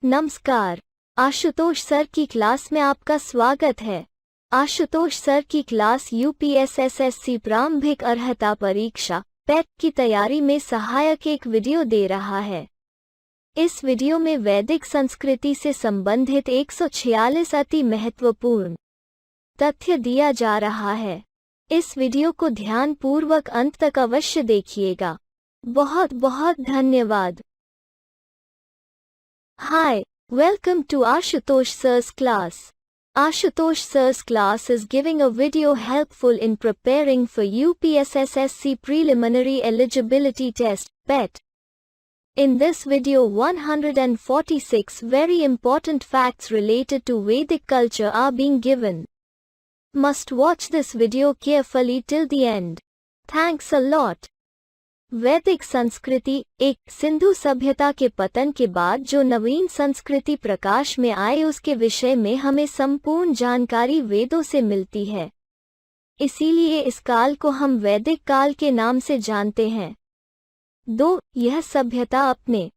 नमस्कार। आशुतोष सर की क्लास में आपका स्वागत है। आशुतोष सर की क्लास यूपीएसएसएससी प्रारंभिक अर्हता परीक्षा पेट की तैयारी में सहायक एक वीडियो दे रहा है। इस वीडियो में वैदिक संस्कृति से संबंधित 146 अति महत्वपूर्ण तथ्य दिया जा रहा है। इस वीडियो को ध्यानपूर्वक अंत तक अवश्य देखिएगा। बहुत बहुत धन्यवाद। Hi, welcome to Ashutosh Sir's class. Ashutosh Sir's class is giving a video helpful in preparing for UPSSSC Preliminary Eligibility Test (PET). In this video 146 very important facts related to Vedic culture are being given. Must watch this video carefully till the end. Thanks a lot. वैदिक संस्कृति एक सिंधु सभ्यता के पतन के बाद जो नवीन संस्कृति प्रकाश में आए उसके विषय में हमें संपूर्ण जानकारी वेदों से मिलती है। इसीलिए इस काल को हम वैदिक काल के नाम से जानते हैं। 2. यह सभ्यता अपने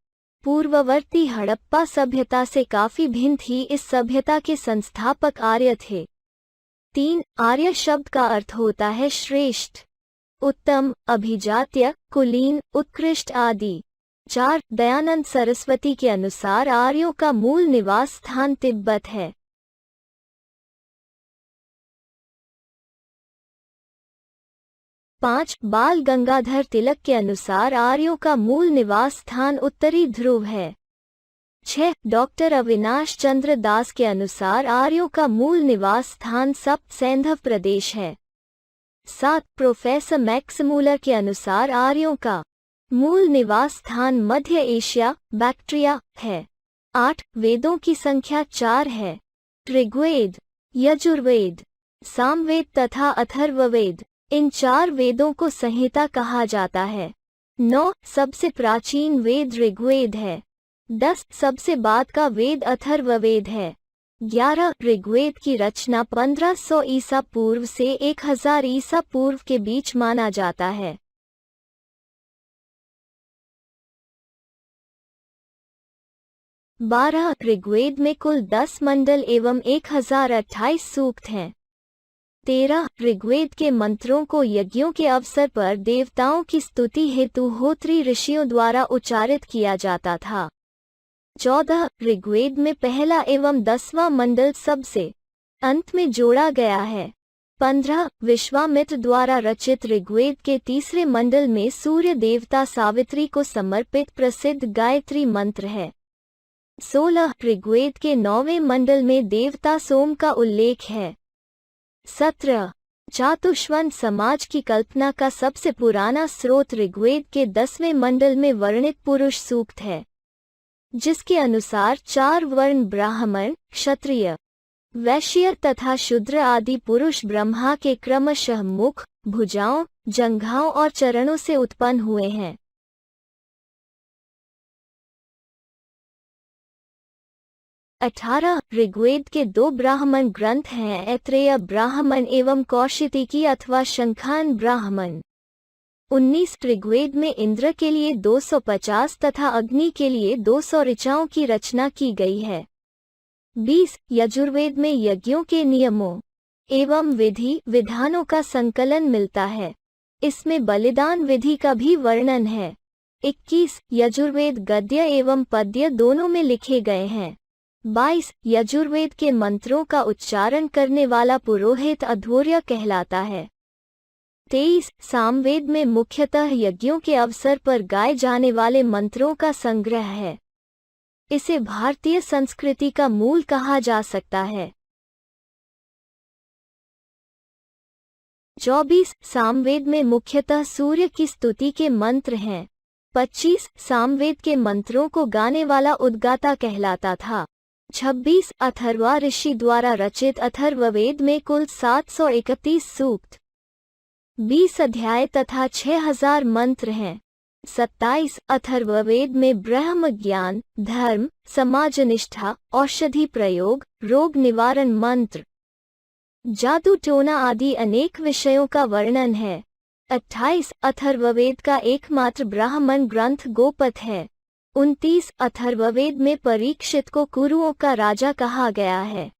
पूर्ववर्ती हड़प्पा सभ्यता से काफी भिन्न थी। इस सभ्यता के संस्थापक आर्य थे। 3. आर्य शब्द का अर्थ होता है श्रेष्ठ, उत्तम, अभिजात्य, कुलीन, उत्कृष्ट आदि। 4. दयानंद सरस्वती के अनुसार आर्यों का मूल निवास स्थान तिब्बत है। 5. बाल गंगाधर तिलक के अनुसार आर्यों का मूल निवास स्थान उत्तरी ध्रुव है। 6. डॉक्टर अविनाश चंद्र दास के अनुसार आर्यों का मूल निवास स्थान सप्त सैंधव प्रदेश है। 7. प्रोफेसर मैक्समूलर के अनुसार आर्यों का मूल निवास स्थान मध्य एशिया बैक्ट्रिया है। 8. वेदों की संख्या 4 है। ऋग्वेद, यजुर्वेद, सामवेद तथा अथर्ववेद। इन 4 वेदों को संहिता कहा जाता है। 9. सबसे प्राचीन वेद ऋग्वेद है। 10. सबसे बाद का वेद अथर्ववेद है। 11. ऋग्वेद की रचना 1500 ईसा पूर्व से 1000 ईसा पूर्व के बीच माना जाता है। 12. ऋग्वेद में कुल 10 मंडल एवं 1028 सूक्त हैं। 13. ऋग्वेद के मंत्रों को यज्ञों के अवसर पर देवताओं की स्तुति हेतु होत्री ऋषियों द्वारा उच्चारित किया जाता था। 14. ऋग्वेद में पहला एवं 10वां मंडल सबसे अंत में जोड़ा गया है। 15. विश्वामित्र द्वारा रचित ऋग्वेद के तीसरे मंडल में सूर्य देवता सावित्री को समर्पित प्रसिद्ध गायत्री मंत्र है। 16. ऋग्वेद के 9वें मंडल में देवता सोम का उल्लेख है। 17. चातुष्वंत समाज की कल्पना का सबसे पुराना स्रोत ऋग्वेद के 10वें मंडल में वर्णित पुरुष सूक्त है, जिसके अनुसार 4 वर्ण ब्राह्मण, क्षत्रिय, वैश्य तथा शूद्र आदि पुरुष ब्रह्मा के क्रमशः मुख, भुजाओं, जंघाओं और चरणों से उत्पन्न हुए हैं। 18. ऋग्वेद के 2 ब्राह्मण ग्रंथ हैं, ऐत्रेय ब्राह्मण एवं कौशितिकी अथवा शंखान ब्राह्मण। 19. ऋग्वेद में इंद्र के लिए 250 तथा अग्नि के लिए 200 ऋचाओं की रचना की गई है। 20. यजुर्वेद में यज्ञों के नियमों एवं विधि विधानों का संकलन मिलता है। इसमें बलिदान विधि का भी वर्णन है। 21. यजुर्वेद गद्य एवं पद्य दोनों में लिखे गए हैं। 22. यजुर्वेद के मंत्रों का उच्चारण करने वाला पुरोहित अध्वर्य कहलाता है। 23. सामवेद में मुख्यतः यज्ञों के अवसर पर गाए जाने वाले मंत्रों का संग्रह है। इसे भारतीय संस्कृति का मूल कहा जा सकता है। 24. सामवेद में मुख्यतः सूर्य की स्तुति के मंत्र हैं। 25. सामवेद के मंत्रों को गाने वाला उद्गाता कहलाता था। 26. अथर्वा ऋषि द्वारा रचित अथर्ववेद में कुल 731 सूक्त, 20 अध्याय तथा 6000 मंत्र हैं। 27. अथर्ववेद में ब्रह्म ज्ञान, धर्म, समाजनिष्ठा, औषधि प्रयोग, रोग निवारण मंत्र, जादू टोना आदि अनेक विषयों का वर्णन है। 28. अथर्ववेद का एकमात्र ब्राह्मण ग्रंथ गोपद है। 29 अथर्ववेद में परीक्षित को कुरुओं का राजा कहा गया है।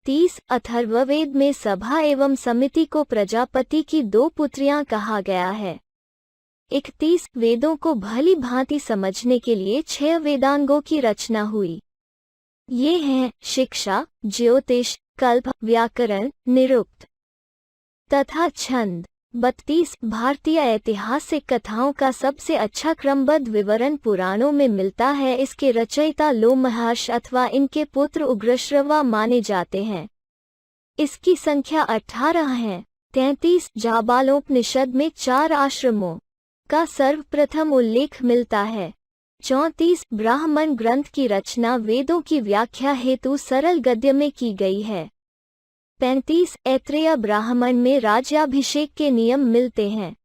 30 अथर्ववेद में सभा एवं समिति को प्रजापति की 2 पुत्रियां कहा गया है। 31 वेदों को भली भांति समझने के लिए 6 वेदांगों की रचना हुई। ये हैं शिक्षा, ज्योतिष, कल्प, व्याकरण, निरुक्त तथा छंद। 32 भारतीय ऐतिहासिक कथाओं का सबसे अच्छा क्रमबद्ध विवरण पुराणों में मिलता है। इसके रचयिता लोमहर्ष अथवा इनके पुत्र उग्रश्रवा माने जाते हैं। इसकी संख्या 18 है। 33 जाबालोपनिषद में 4 आश्रमों का सर्वप्रथम उल्लेख मिलता है। 34 ब्राह्मण ग्रंथ की रचना वेदों की व्याख्या हेतु सरल गद्य में की गई है। 35 ऐत्रेय ब्राह्मण में राज्याभिषेक के नियम मिलते हैं।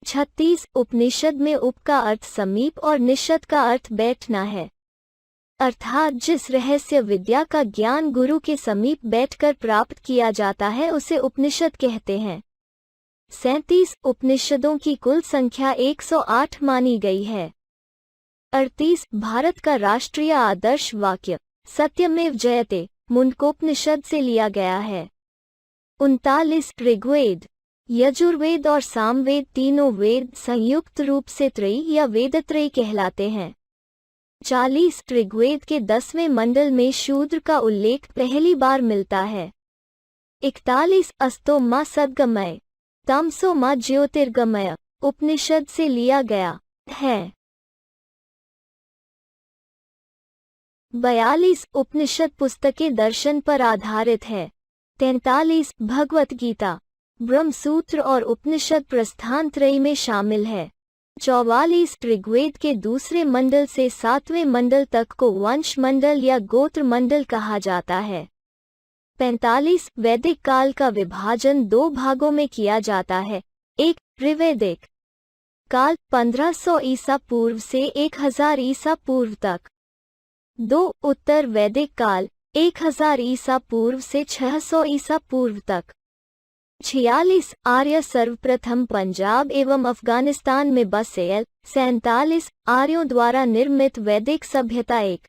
36 उपनिषद में उप का अर्थ समीप और निषद का अर्थ बैठना है, अर्थात जिस रहस्य विद्या का ज्ञान गुरु के समीप बैठकर प्राप्त किया जाता है उसे उपनिषद कहते हैं। 37 उपनिषदों की कुल संख्या 108 मानी गई है। 38 भारत का राष्ट्रीय आदर्श वाक्य सत्यमेव जयते मुंडकोपनिषद से लिया गया है। 39 ऋग्वेद, यजुर्वेद और सामवेद तीनों वेद संयुक्त रूप से त्रयी या वेदत्रयी कहलाते हैं। 40 ऋग्वेद के 10वें मंडल में शूद्र का उल्लेख पहली बार मिलता है। 41 अस्तो मा सद्गमय तमसो मा ज्योतिर्गमय उपनिषद से लिया गया है। 42 उपनिषद पुस्तकें दर्शन पर आधारित है। 43 भगवत गीता, ब्रह्मसूत्र और उपनिषद प्रस्थान त्रयी में शामिल है। 44 ऋग्वेद के दूसरे मंडल से 7वें मंडल तक को वंश मंडल या गोत्र मंडल कहा जाता है। 45 वैदिक काल का विभाजन 2 भागों में किया जाता है। 1 ऋग्वैदिक काल 1500 ईसा पूर्व से 1000 ईसा पूर्व तक। 2 उत्तर वैदिक काल 1000 ईसा पूर्व से 600 ईसा पूर्व तक। 46 आर्य सर्वप्रथम पंजाब एवं अफगानिस्तान में बसे। 47 आर्यों द्वारा निर्मित वैदिक सभ्यता एक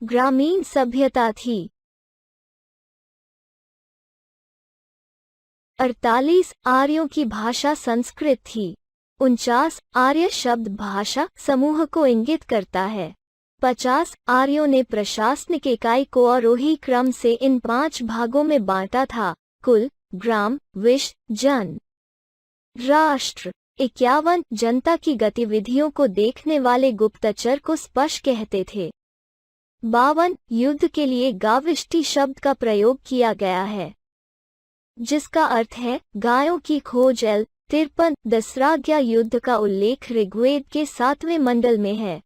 ग्रामीण सभ्यता थी। 48 आर्यों की भाषा संस्कृत थी। 49 आर्य शब्द भाषा समूह को इंगित करता है। 50 आर्यों ने प्रशासनिक इकाई को आरोही क्रम से इन 5 भागों में बांटा था: कुल, ग्राम, विश्व, जन, राष्ट्र। 51 जनता की गतिविधियों को देखने वाले गुप्तचर को स्पश कहते थे। 52 युद्ध के लिए गाविष्टि शब्द का प्रयोग किया गया है, जिसका अर्थ है गायों की खोज। 53 दसराज्ञा युद्ध का उल्लेख ऋग्वेद के 7वें मंडल में है।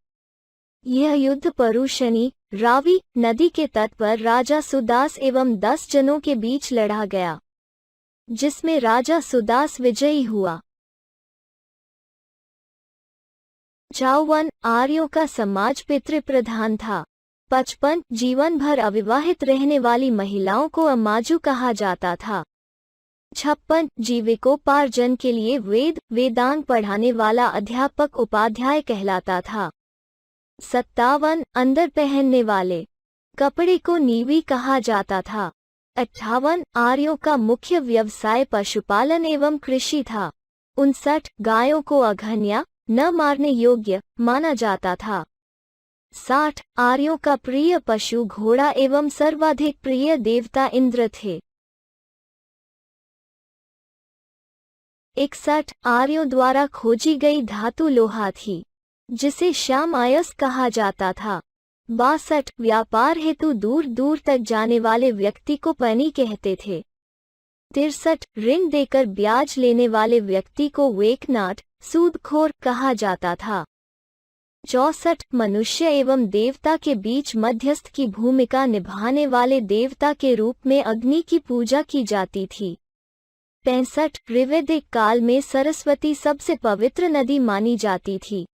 यह युद्ध परुशनी, रावी नदी के तट पर राजा सुदास एवं 10 जनों के बीच लड़ा गया, जिसमें राजा सुदास विजयी हुआ। 54 आर्यों का समाज पितृप्रधान था। 55 जीवन भर अविवाहित रहने वाली महिलाओं को अमाजु कहा जाता था। 56 जीविकोपार्जन के लिए वेदांग पढ़ाने वाला अध्यापक उपाध्याय कहलाता था। 57 अंदर पहनने वाले कपड़े को नीवी कहा जाता था। 58 आर्यों का मुख्य व्यवसाय पशुपालन एवं कृषि था। 59 गायों को अघन्या न मारने योग्य माना जाता था। 60 आर्यों का प्रिय पशु घोड़ा एवं सर्वाधिक प्रिय देवता इंद्र थे। 61 आर्यों द्वारा खोजी गई धातु लोहा थी, जिसे श्याम अयस कहा जाता था। 62 व्यापार हेतु दूर दूर तक जाने वाले व्यक्ति को पैनी कहते थे। 63 ऋण देकर ब्याज लेने वाले व्यक्ति को वेकनाट सूदखोर कहा जाता था। 64 मनुष्य एवं देवता के बीच मध्यस्थ की भूमिका निभाने वाले देवता के रूप में अग्नि की पूजा की जाती थी। 65 ऋग्वैदिक काल में सरस्वती सबसे पवित्र नदी मानी जाती थी।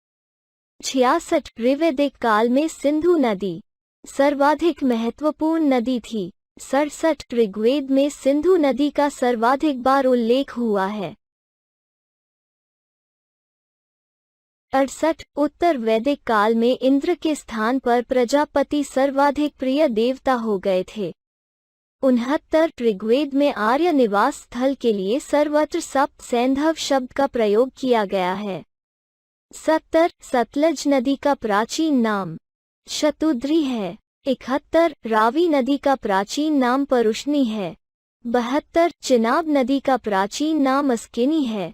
66 ऋग्वैदिक काल में सिंधु नदी सर्वाधिक महत्वपूर्ण नदी थी। 67 ऋग्वेद में सिंधु नदी का सर्वाधिक बार उल्लेख हुआ है। 68 उत्तर वैदिक काल में इंद्र के स्थान पर प्रजापति सर्वाधिक प्रिय देवता हो गए थे। 69 ऋग्वेद में आर्य निवास स्थल के लिए सर्वत्र सप्त सैंधव शब्द का प्रयोग किया गया है। 70 सतलज नदी का प्राचीन नाम शतुद्री है। 71 रावी नदी का प्राचीन नाम परुष्णी है। 72 चिनाब नदी का प्राचीन नाम अस्किनी है।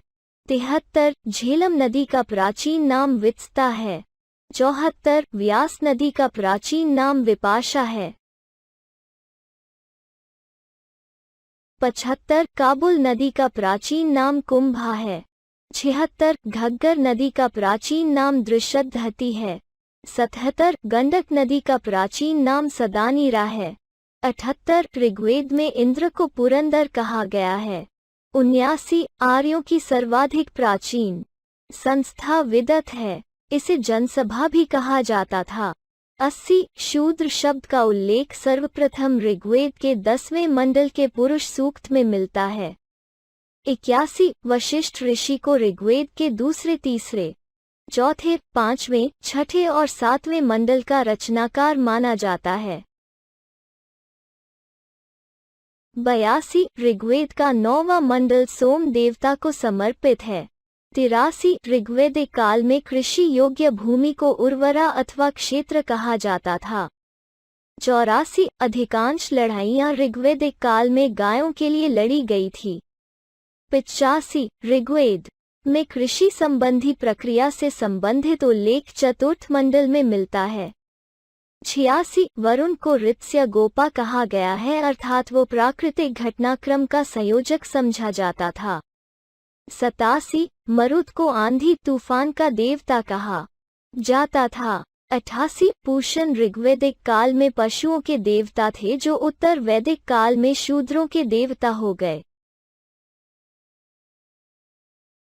73 झेलम नदी का प्राचीन नाम वित्सता है। 74 व्यास नदी का प्राचीन नाम विपाशा है। 75 काबुल नदी का प्राचीन नाम कुंभा है। 76 घग्गर नदी का प्राचीन नाम दृशद्धति है। 77 गंडक नदी का प्राचीन नाम सदानीरा है। 78 ऋग्वेद में इंद्र को पुरंदर कहा गया है। 79 आर्यों की सर्वाधिक प्राचीन संस्था विदत है, इसे जनसभा भी कहा जाता था। 80 शूद्र शब्द का उल्लेख सर्वप्रथम ऋग्वेद के 10वें मंडल के पुरुष सूक्त में मिलता है। 81 वशिष्ठ ऋषि को ऋग्वेद के दूसरे, तीसरे, चौथे, पांचवें, छठे और सातवें मंडल का रचनाकार माना जाता है। 82 ऋग्वेद का 9वां मंडल सोम देवता को समर्पित है। 83 ऋग्वेदिक काल में कृषि योग्य भूमि को उर्वरा अथवा क्षेत्र कहा जाता था। 84 अधिकांश लड़ाइयां ऋग्वेदिक काल में गायों के लिए लड़ी गई थी। 85 ऋग्वेद में कृषि संबंधी प्रक्रिया से संबंधित उल्लेख चतुर्थ मंडल में मिलता है। 86 वरुण को ऋत्स्य गोपा कहा गया है, अर्थात वो प्राकृतिक घटनाक्रम का संयोजक समझा जाता था। 87 मरुत को आंधी तूफान का देवता कहा जाता था। 88 पूषण ऋग्वेदिक काल में पशुओं के देवता थे, जो उत्तर वैदिक काल में शूद्रों के देवता हो गए।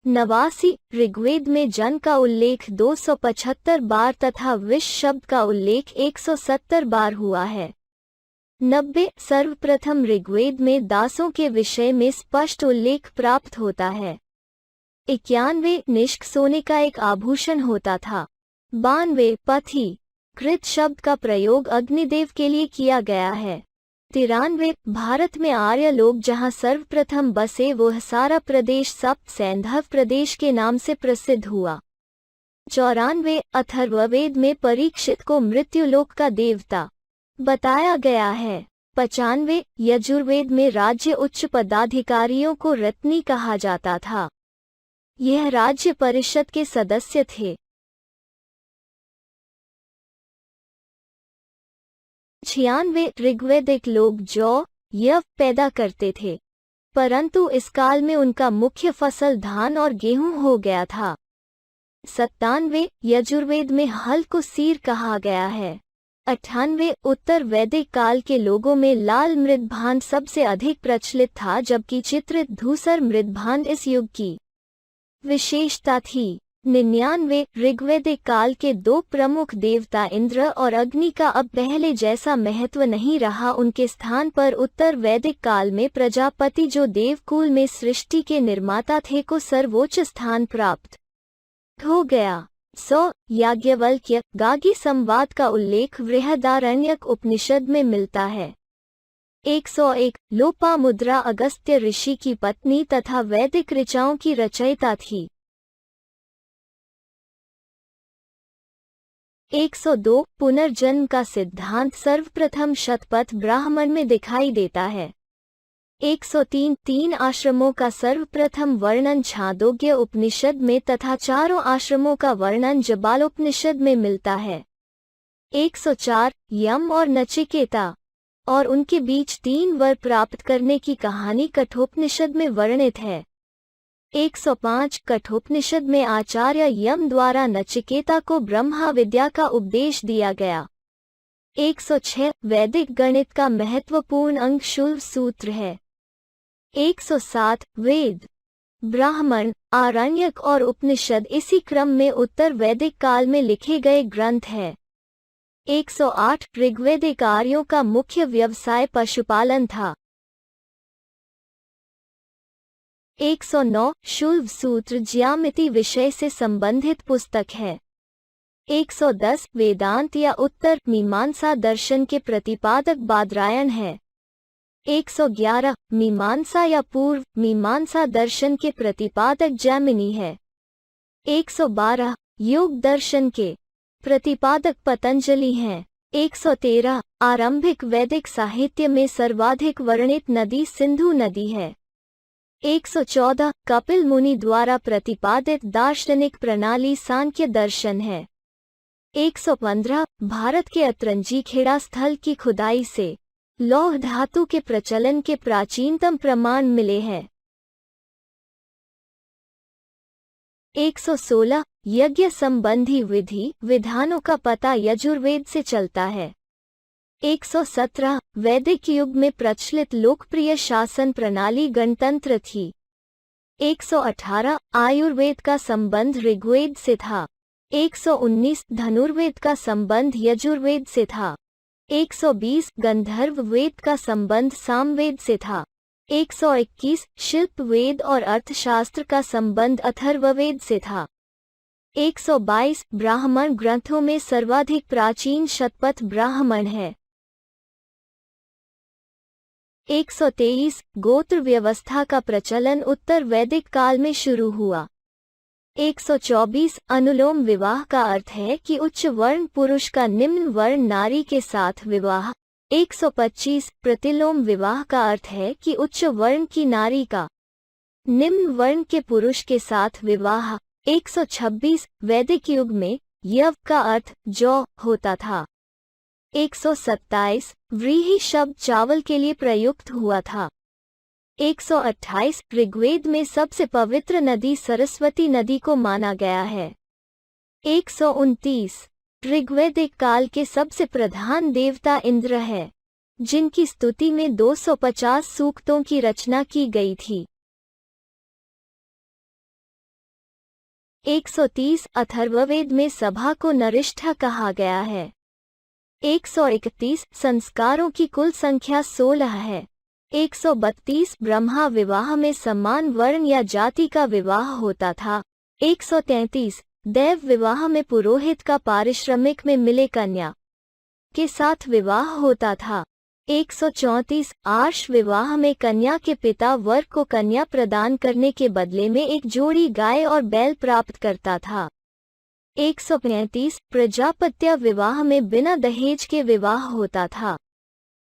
89 ऋग्वेद में जन का उल्लेख 275 बार तथा विष शब्द का उल्लेख 170 बार हुआ है। 90 सर्वप्रथम ऋग्वेद में दासों के विषय में स्पष्ट उल्लेख प्राप्त होता है। 91 निष्क सोने का एक आभूषण होता था। 92 पथी कृत शब्द का प्रयोग अग्निदेव के लिए किया गया है। 93 भारत में आर्य लोग जहां सर्वप्रथम बसे वह सारा प्रदेश सप्त सैंधव प्रदेश के नाम से प्रसिद्ध हुआ। 94 अथर्ववेद में परीक्षित को मृत्युलोक का देवता बताया गया है। 95 यजुर्वेद में राज्य उच्च पदाधिकारियों को रत्नी कहा जाता था। यह राज्य परिषद के सदस्य थे। 96 ऋग्वेदिक लोग जौ, यव पैदा करते थे, परंतु इस काल में उनका मुख्य फसल धान और गेहूं हो गया था। 97 यजुर्वेद में हल को सीर कहा गया है। 98 उत्तर वैदिक काल के लोगों में लाल मृदभांड सबसे अधिक प्रचलित था, जबकि चित्रित धूसर मृदभांड इस युग की विशेषता थी। 99 ऋग्वेदिक काल के दो प्रमुख देवता इंद्र और अग्नि का अब पहले जैसा महत्व नहीं रहा, उनके स्थान पर उत्तर वैदिक काल में प्रजापति, जो देवकुल में सृष्टि के निर्माता थे, को सर्वोच्च स्थान प्राप्त हो गया। 100 याज्ञवल्क्य गागी संवाद का उल्लेख बृहदारण्यक उपनिषद में मिलता है। 101 लोपामुद्रा अगस्त्य ऋषि की पत्नी तथा वैदिक ऋचाओं की रचयिता थी। 102 पुनर्जन्म का सिद्धांत सर्वप्रथम शतपथ ब्राह्मण में दिखाई देता है। 103 तीन आश्रमों का सर्वप्रथम वर्णन छांदोग्य उपनिषद में तथा चारों आश्रमों का वर्णन जबालोपनिषद में मिलता है। 104 यम और नचिकेता और उनके बीच 3 वर प्राप्त करने की कहानी कठोपनिषद में वर्णित है। 105 कठोपनिषद में आचार्य यम द्वारा नचिकेता को ब्रह्मा विद्या का उपदेश दिया गया। 106 वैदिक गणित का महत्वपूर्ण अंग शुल्ब सूत्र है। 107 वेद, ब्राह्मण, आरण्यक और उपनिषद इसी क्रम में उत्तर वैदिक काल में लिखे गए ग्रंथ है। 108 ऋग्वेदिक आर्यों का मुख्य व्यवसाय पशुपालन था। 109 शुल्भ सूत्र ज्यामिति विषय से संबंधित पुस्तक है। 110 वेदांत या उत्तर मीमांसा दर्शन के प्रतिपादक बादरायण है। 111 मीमांसा या पूर्व मीमांसा दर्शन के प्रतिपादक जैमिनी है। 112 योग दर्शन के प्रतिपादक पतंजलि हैं। 113 आरंभिक वैदिक साहित्य में सर्वाधिक वर्णित नदी सिंधु नदी है। 114 कपिल मुनि द्वारा प्रतिपादित दार्शनिक प्रणाली सांख्य दर्शन है। 115 भारत के अतरंजी खेड़ा स्थल की खुदाई से लौह धातु के प्रचलन के प्राचीनतम प्रमाण मिले हैं। 116 यज्ञ संबंधी विधि विधानों का पता यजुर्वेद से चलता है। 117 वैदिक युग में प्रचलित लोकप्रिय शासन प्रणाली गणतंत्र थी। 118 आयुर्वेद का संबंध ऋग्वेद से था। 119 धनुर्वेद का संबंध यजुर्वेद से था। 120 गंधर्व वेद का संबंध सामवेद से था। 121 शिल्प वेद और अर्थशास्त्र का संबंध अथर्ववेद से था। 122 ब्राह्मण ग्रंथों में सर्वाधिक प्राचीन शतपथ ब्राह्मण है। 123 गोत्र व्यवस्था का प्रचलन उत्तर वैदिक काल में शुरू हुआ। 124 अनुलोम विवाह का अर्थ है कि उच्च वर्ण पुरुष का निम्न वर्ण नारी के साथ विवाह। 125 प्रतिलोम विवाह का अर्थ है कि उच्च वर्ण की नारी का निम्न वर्ण के पुरुष के साथ विवाह। 126 वैदिक युग में यव का अर्थ जौ होता था। 127 व्रीहि शब्द चावल के लिए प्रयुक्त हुआ था। 128 ऋग्वेद में सबसे पवित्र नदी सरस्वती नदी को माना गया है। 129 ऋग्वैदिक काल के सबसे प्रधान देवता इंद्र है, जिनकी स्तुति में 250 सूक्तों की रचना की गई थी। 130 अथर्ववेद में सभा को नरिष्ठा कहा गया है। 131 संस्कारों की कुल संख्या 16 है। 132 ब्रह्मा विवाह में समान वर्ण या जाति का विवाह होता था। 133 देव विवाह में पुरोहित का पारिश्रमिक में मिले कन्या के साथ विवाह होता था। 134 आर्ष विवाह में कन्या के पिता वर को कन्या प्रदान करने के बदले में एक जोड़ी गाय और बैल प्राप्त करता था। 135 प्रजापत्य विवाह में बिना दहेज के विवाह होता था।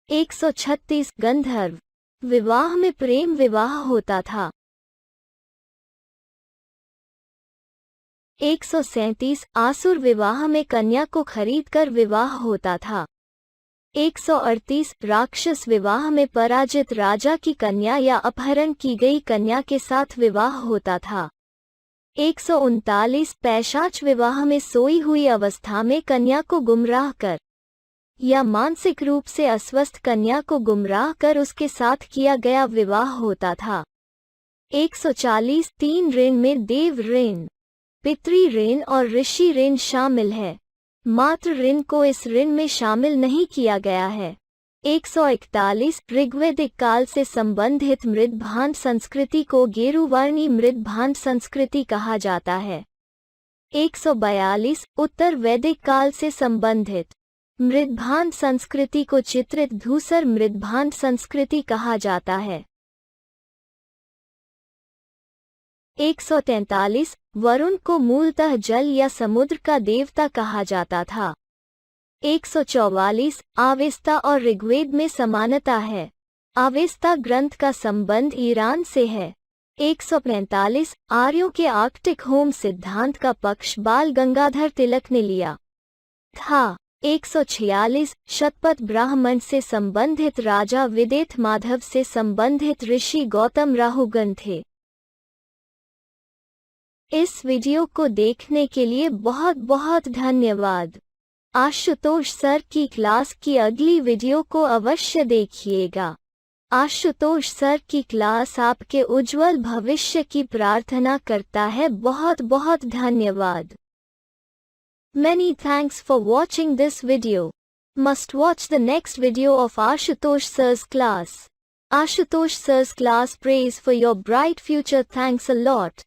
136 गंधर्व विवाह में प्रेम विवाह होता था। 137 आसुर विवाह में कन्या को खरीदकर विवाह होता था। 138 राक्षस विवाह में पराजित राजा की कन्या या अपहरण की गई कन्या के साथ विवाह होता था। 139 पैशाच विवाह में सोई हुई अवस्था में कन्या को गुमराह कर या मानसिक रूप से अस्वस्थ कन्या को गुमराह कर उसके साथ किया गया विवाह होता था। 140 तीन ऋण में देव ऋण, पितृ ऋण और ऋषि ऋण शामिल है। मातृ ऋण को इस ऋण में शामिल नहीं किया गया है। 141 ऋग्वैदिक काल से संबंधित मृदभांड संस्कृति को गेरुवर्णी मृदभांड संस्कृति कहा जाता है। 142 उत्तर वैदिक काल से संबंधित मृदभांड संस्कृति को चित्रित धूसर मृदभांड संस्कृति कहा जाता है। 143 वरुण को मूलतः जल या समुद्र का देवता कहा जाता था। 144 आवेस्ता और ऋग्वेद में समानता है। आवेस्ता ग्रंथ का संबंध ईरान से है। 145 आर्यों के आर्कटिक होम सिद्धांत का पक्ष बाल गंगाधर तिलक ने लिया था। 146 शतपथ ब्राह्मण से संबंधित राजा विदेथ माधव से संबंधित ऋषि गौतम राहुगण थे। इस वीडियो को देखने के लिए बहुत बहुत धन्यवाद। आशुतोष सर की क्लास की अगली वीडियो को अवश्य देखिएगा। आशुतोष सर की क्लास आपके उज्जवल भविष्य की प्रार्थना करता है। बहुत बहुत धन्यवाद। Many thanks for watching this video. Must watch the next video of Ashutosh sir's class. Ashutosh sir's class prays for your bright future. Thanks a lot.